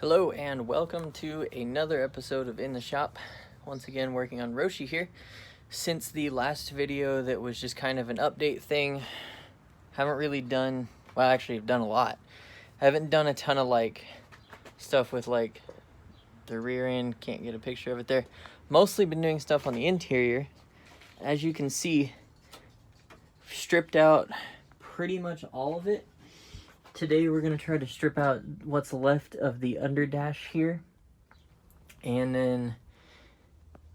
Hello and welcome to another episode of In the Shop. Once again working on Roshi here. Since the last video that was just kind of an update thing, haven't really done, well actually I've done a lot. I haven't done a ton of like stuff with like the rear end, can't get a picture of it there. Mostly been doing stuff on the interior. As you can see, stripped out pretty much all of it. Today we're going to try to strip out what's left of the underdash here and then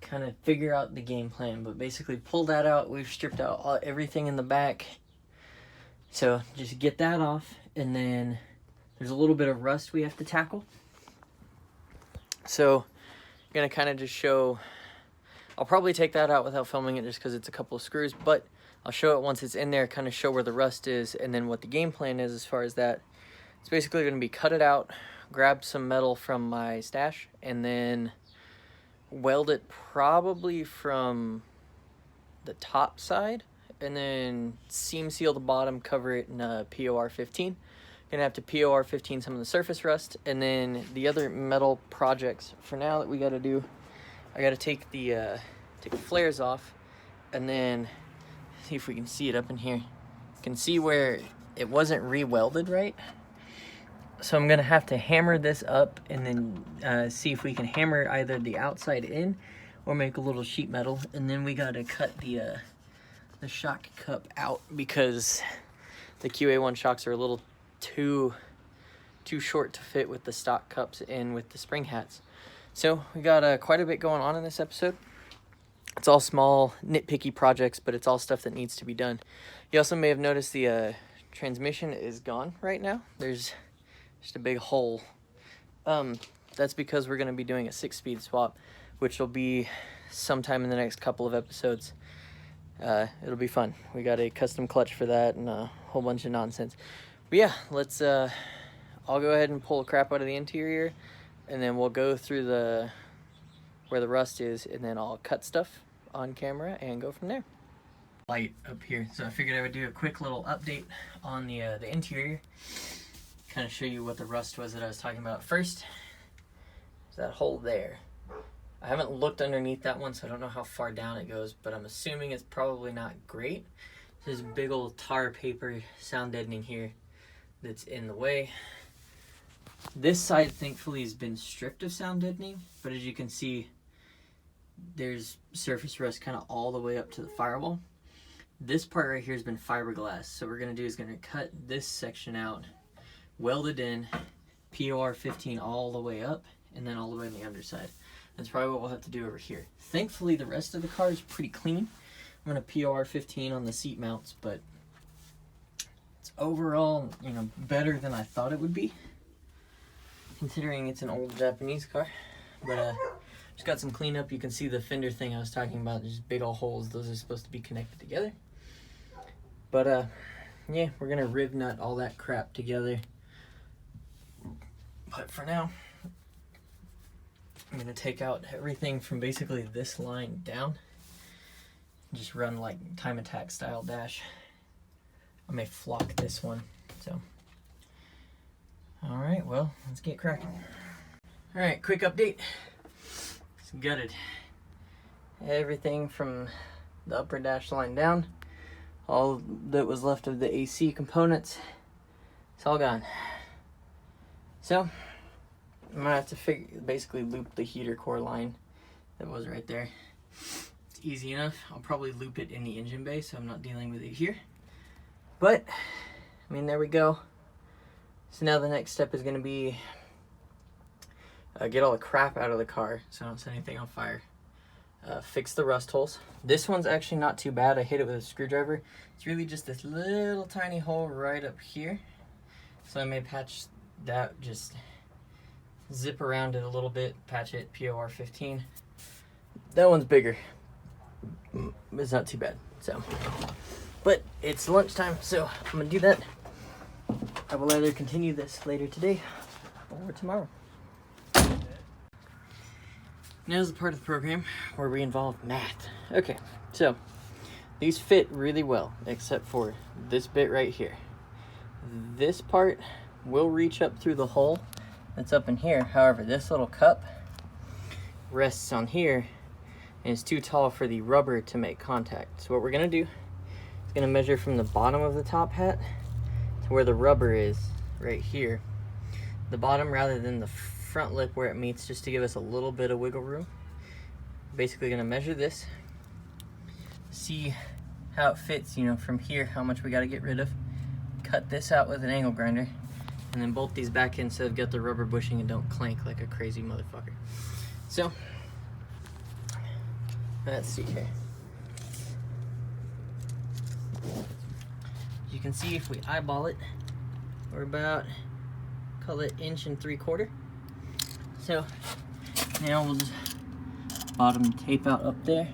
kind of figure out the game plan. But basically pull that out. We've stripped out everything in the back. So just get that off, and then there's a little bit of rust we have to tackle. So I'm going to kind of just show, I'll probably take that out without filming it just because it's a couple of screws, but I'll show it once it's in there, kind of show where the rust is, and then what the game plan is as far as that. It's basically going to be cut it out, grab some metal from my stash, and then weld it probably from the top side, and then seam seal the bottom, cover it in POR 15. Gonna have to POR 15 some of the surface rust, and then the other metal projects for now that we got to do, I got to take the flares off, and then see if we can see it up in here. You can see where it wasn't re-welded right. So I'm gonna have to hammer this up and then see if we can hammer either the outside in or make a little sheet metal. And then we gotta cut the shock cup out because the QA1 shocks are a little too short to fit with the stock cups and with the spring hats. So we got quite a bit going on in this episode. It's all small, nitpicky projects, but it's all stuff that needs to be done. You also may have noticed the transmission is gone right now. There's just a big hole. That's because we're going to be doing a 6-speed swap, which will be sometime in the next couple of episodes. It'll be fun. We got a custom clutch for that and a whole bunch of nonsense. But yeah, let's, I'll go ahead and pull the crap out of the interior, and then we'll go through where the rust is, and then I'll cut stuff on camera and go from there. Light up here, so I figured I would do a quick little update on the interior, kind of show you what the rust was that I was talking about. First is that hole there. I haven't looked underneath that one, so I don't know how far down it goes, but I'm assuming it's probably not great. There's a big old tar paper sound deadening here that's in the way. This side thankfully has been stripped of sound deadening, but as you can see, there's surface rust kind of all the way up to the firewall. This part right here has been fiberglass, so what we're going to do is going to cut this section out, weld it in, POR 15 all the way up, and then all the way on the underside. That's probably what we'll have to do over here. Thankfully the rest of the car is pretty clean. I'm going to POR 15 on the seat mounts, but it's overall, you know, better than I thought it would be, considering it's an old Japanese car. But just got some cleanup. You can see the fender thing I was talking about. There's big old holes. Those are supposed to be connected together. But yeah, we're gonna riv nut all that crap together. But for now, I'm gonna take out everything from basically this line down and just run like time attack style dash. I may flock this one. So all right, well, let's get cracking. All right, quick update. It's gutted. Everything from the upper dash line down, all that was left of the AC components, it's all gone. So I'm gonna have to basically loop the heater core line that was right there. It's easy enough. I'll probably loop it in the engine bay, so I'm not dealing with it here. But I mean, there we go. So now the next step is going to be get all the crap out of the car so I don't set anything on fire. Fix the rust holes. This one's actually not too bad. I hit it with a screwdriver. It's really just this little tiny hole right up here. So I may patch that, just zip around it a little bit, patch it, POR 15. That one's bigger. It's not too bad. So, but it's lunchtime, so I'm going to do that. I will either continue this later today or tomorrow. Now's the part of the program where we involve math. Okay, so these fit really well, except for this bit right here. This part will reach up through the hole that's up in here. However, this little cup rests on here and is too tall for the rubber to make contact. So what we're gonna do is gonna measure from the bottom of the top hat to where the rubber is right here. The bottom rather than the front lip where it meets, just to give us a little bit of wiggle room. Basically gonna measure this, see how it fits, you know, from here, how much we gotta get rid of. Cut this out with an angle grinder, and then bolt these back in so they've got the rubber bushing and don't clank like a crazy motherfucker. So, let's see here. You can see if we eyeball it, we're about, call it 1.75 inches. So, now we'll just bottom tape out up there,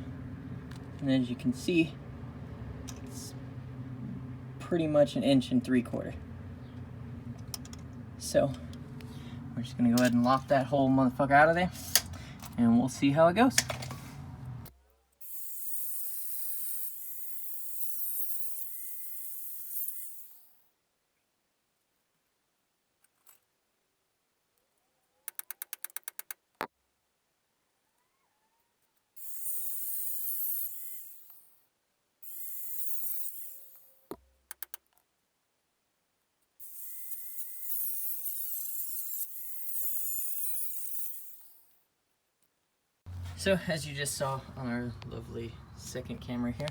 and as you can see, it's pretty much 1.75 inches. So we're just gonna go ahead and lock that whole motherfucker out of there, and we'll see how it goes. So as you just saw on our lovely second camera here,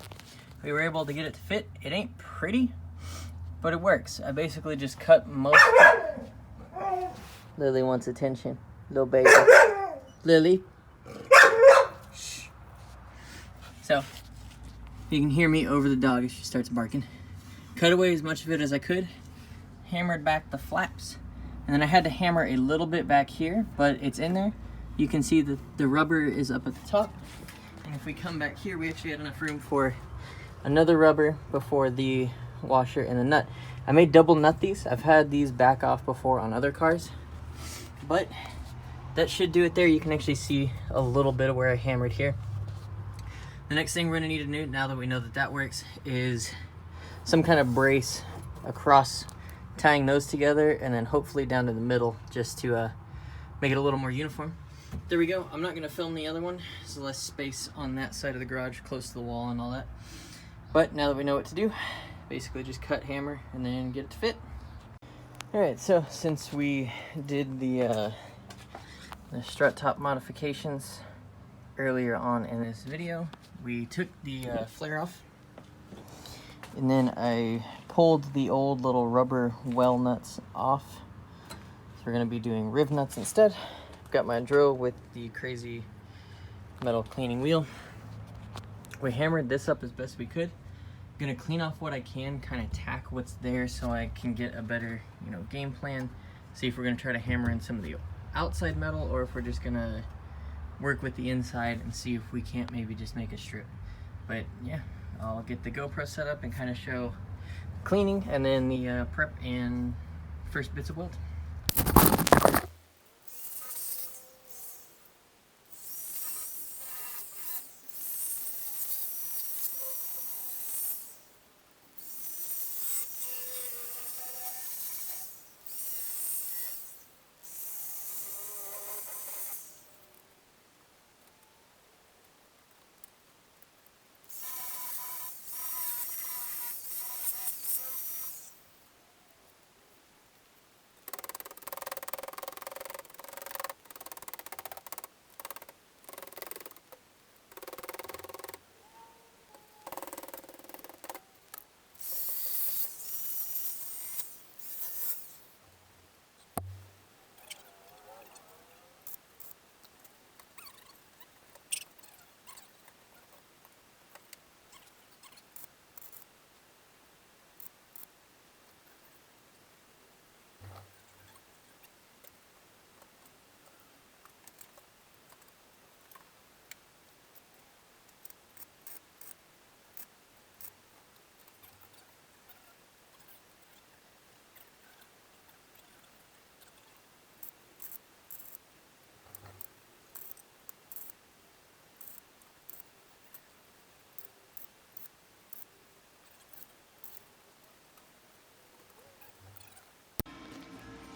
we were able to get it to fit. It ain't pretty, but it works. I basically just cut most. Lily wants attention, little baby. Lily. Shh. So you can hear me over the dog if she starts barking. Cut away as much of it as I could, hammered back the flaps, and then I had to hammer a little bit back here, but it's in there. You can see that the rubber is up at the top, and if we come back here, we actually had enough room for another rubber before the washer and the nut. I may double nut these. I've had these back off before on other cars, but that should do it there. You can actually see a little bit of where I hammered here. The next thing we're gonna need to do, now that we know that that works, is some kind of brace across, tying those together, and then hopefully down to the middle, just to make it a little more uniform. There we go. I'm not going to film the other one. There's less space on that side of the garage, close to the wall and all that. But now that we know what to do, basically just cut, hammer, and then get it to fit. Alright, so since we did the strut top modifications earlier on in this video, we took the flare off, and then I pulled the old little rubber well nuts off. So we're going to be doing riv nuts instead. Got my drill with the crazy metal cleaning wheel. We hammered this up as best we could. Gonna clean off what I can, kind of tack what's there so I can get a better, you know, game plan. See if we're gonna try to hammer in some of the outside metal, or if we're just gonna work with the inside and see if we can't maybe just make a strip. But yeah, I'll get the GoPro set up and kind of show cleaning, and then the prep and first bits of weld.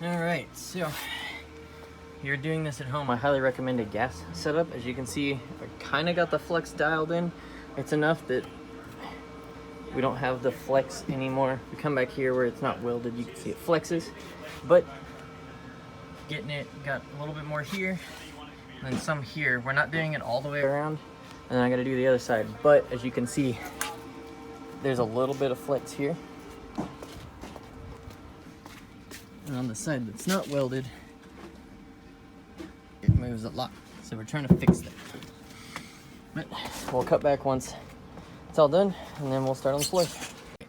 Alright, so you're doing this at home, I highly recommend a gas setup. As you can see, I kind of got the flex dialed in. It's enough that we don't have the flex anymore. We come back here where it's not welded, you can see it flexes, but getting it, got a little bit more here and then some here. We're not doing it all the way around, and then I gotta do the other side. But as you can see, there's a little bit of flex here. And on the side that's not welded, it moves a lot. So we're trying to fix that. But we'll cut back once it's all done, and then we'll start on the floor.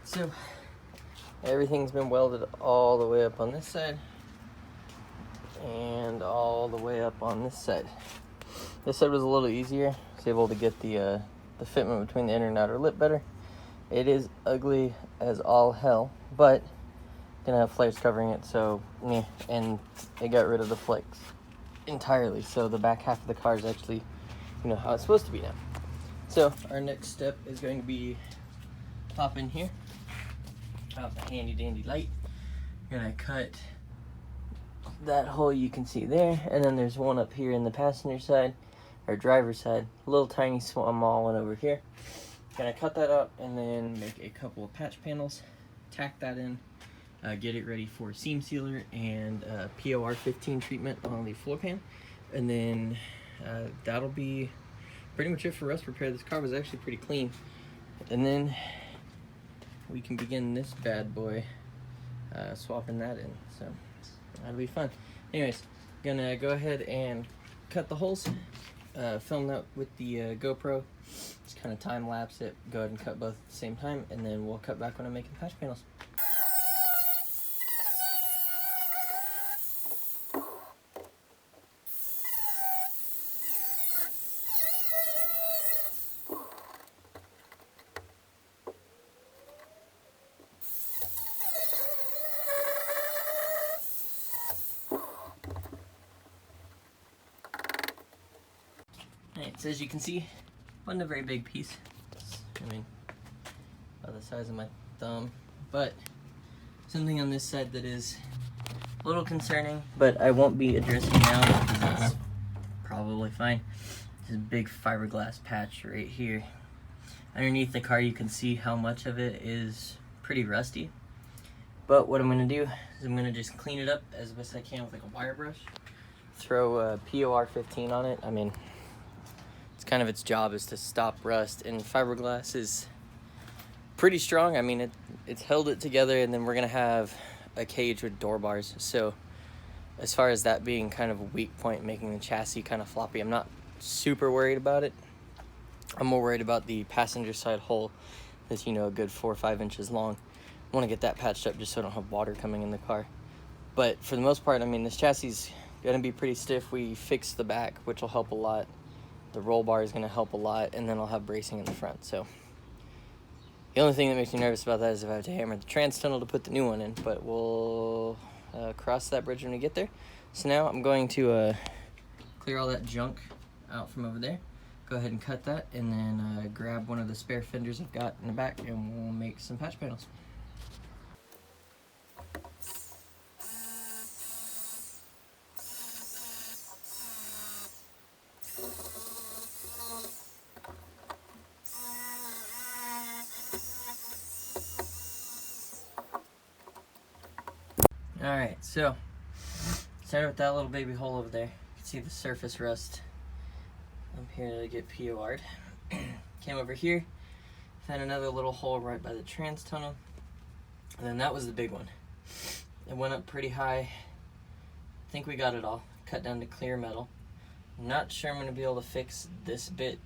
So everything's been welded all the way up on this side and all the way up on this side. This side was a little easier. I was able to get the fitment between the inner and outer lip better. It is ugly as all hell, but gonna have flares covering it, so yeah, and it got rid of the flex entirely, so the back half of the car is actually, you know, how it's supposed to be now. So our next step is going to be pop in here, out the handy dandy light. Gonna cut that hole you can see there, and then there's one up here in the passenger side, or driver's side, a little tiny small one over here. Gonna cut that up and then make a couple of patch panels, tack that in, get it ready for seam sealer and POR 15 treatment on the floor pan, and then that'll be pretty much it for rust repair. This car was actually pretty clean, and then we can begin this bad boy, swapping that in, so that'll be fun. Anyways, gonna go ahead and cut the holes, film that with the GoPro, just kind of time lapse it, go ahead and cut both at the same time, and then we'll cut back when I'm making patch panels. Alright, so as you can see, wasn't a very big piece. I mean, about the size of my thumb, but something on this side that is a little concerning, but I won't be addressing now because it's probably fine. This big fiberglass patch right here. Underneath the car you can see how much of it is pretty rusty. But what I'm going to do is I'm going to just clean it up as best I can with like a wire brush. Throw POR 15 on it. I mean, it's kind of its job is to stop rust, and fiberglass is pretty strong. I mean, it's held it together, and then we're going to have a cage with door bars. So as far as that being kind of a weak point, making the chassis kind of floppy, I'm not super worried about it. I'm more worried about the passenger side hole that's, you know, a good 4 or 5 inches long. I want to get that patched up just so I don't have water coming in the car. But for the most part, I mean, this chassis is going to be pretty stiff. We fixed the back, which will help a lot. The roll bar is going to help a lot, and then I'll have bracing in the front. So the only thing that makes me nervous about that is if I have to hammer the trans tunnel to put the new one in, but we'll cross that bridge when we get there. So now I'm going to clear all that junk out from over there. Go ahead and cut that, and then grab one of the spare fenders I've got in the back, and we'll make some patch panels. Alright, so started with that little baby hole over there. You can see the surface rust up here to get POR'd. Came over here, found another little hole right by the trans tunnel, and then that was the big one. It went up pretty high. I think we got it all cut down to clear metal. I'm not sure I'm going to be able to fix this bit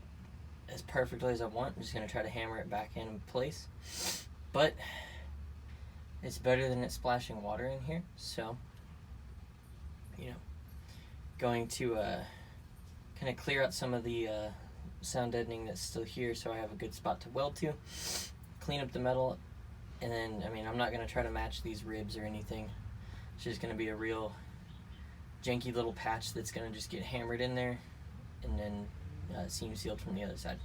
as perfectly as I want. I'm just going to try to hammer it back in place, but it's better than it splashing water in here, so, you know, going to kind of clear out some of the sound deadening that's still here so I have a good spot to weld to, clean up the metal, and then, I mean, I'm not going to try to match these ribs or anything. It's just going to be a real janky little patch that's going to just get hammered in there and then seam sealed from the other side.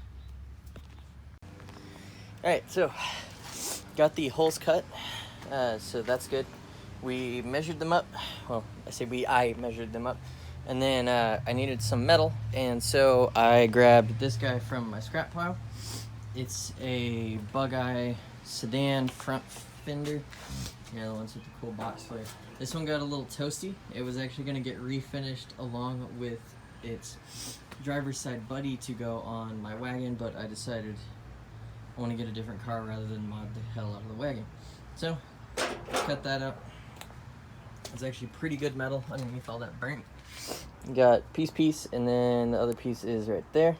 Alright, so got the holes cut. So that's good. We measured them up. Well, I measured them up. And then I needed some metal, and so I grabbed this guy from my scrap pile. It's a Bug-Eye sedan front fender. Yeah, the ones with the cool box flare. This one got a little toasty. It was actually going to get refinished along with its driver's side buddy to go on my wagon, but I decided I want to get a different car rather than mod the hell out of the wagon. So, cut that up. It's actually pretty good metal underneath all that burnt. Got piece, and then the other piece is right there.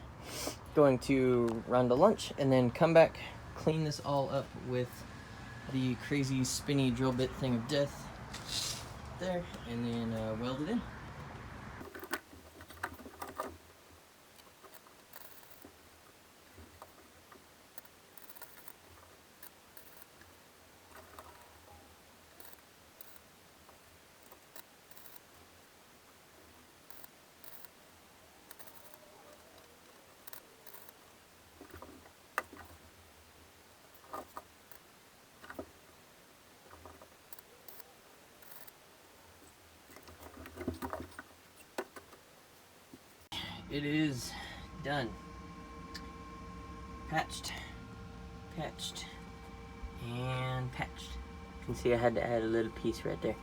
Going to run to lunch, and then come back, clean this all up with the crazy spinny drill bit thing of death there, and then weld it in. It is done. Patched, and patched. You can see I had to add a little piece right there.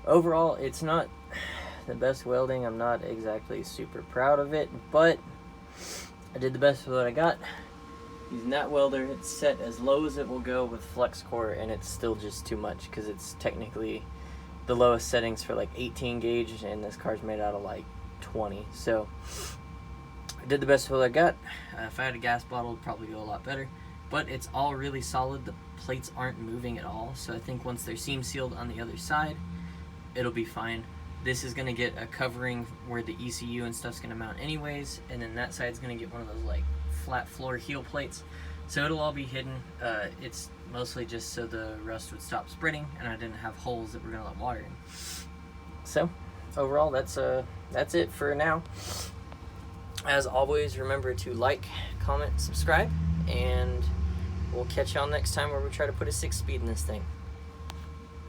Overall, it's not the best welding. I'm not exactly super proud of it, but I did the best with what I got. Using that welder, it's set as low as it will go with flex core, and it's still just too much because it's technically the lowest settings for like 18 gauge, and this car's made out of like 20. So I did the best with what I got. If I had a gas bottle, it'd probably go a lot better, but it's all really solid. The plates aren't moving at all, so I think once they're seam sealed on the other side, it'll be fine. This is gonna get a covering where the ECU and stuff's gonna mount anyways, and then that side's gonna get one of those like flat floor heel plates, so it'll all be hidden. It's mostly just so the rust would stop spreading and I didn't have holes that were gonna let water in. So overall, that's it for now. As always, remember to like, comment, subscribe, and we'll catch y'all next time where we try to put a 6-speed in this thing.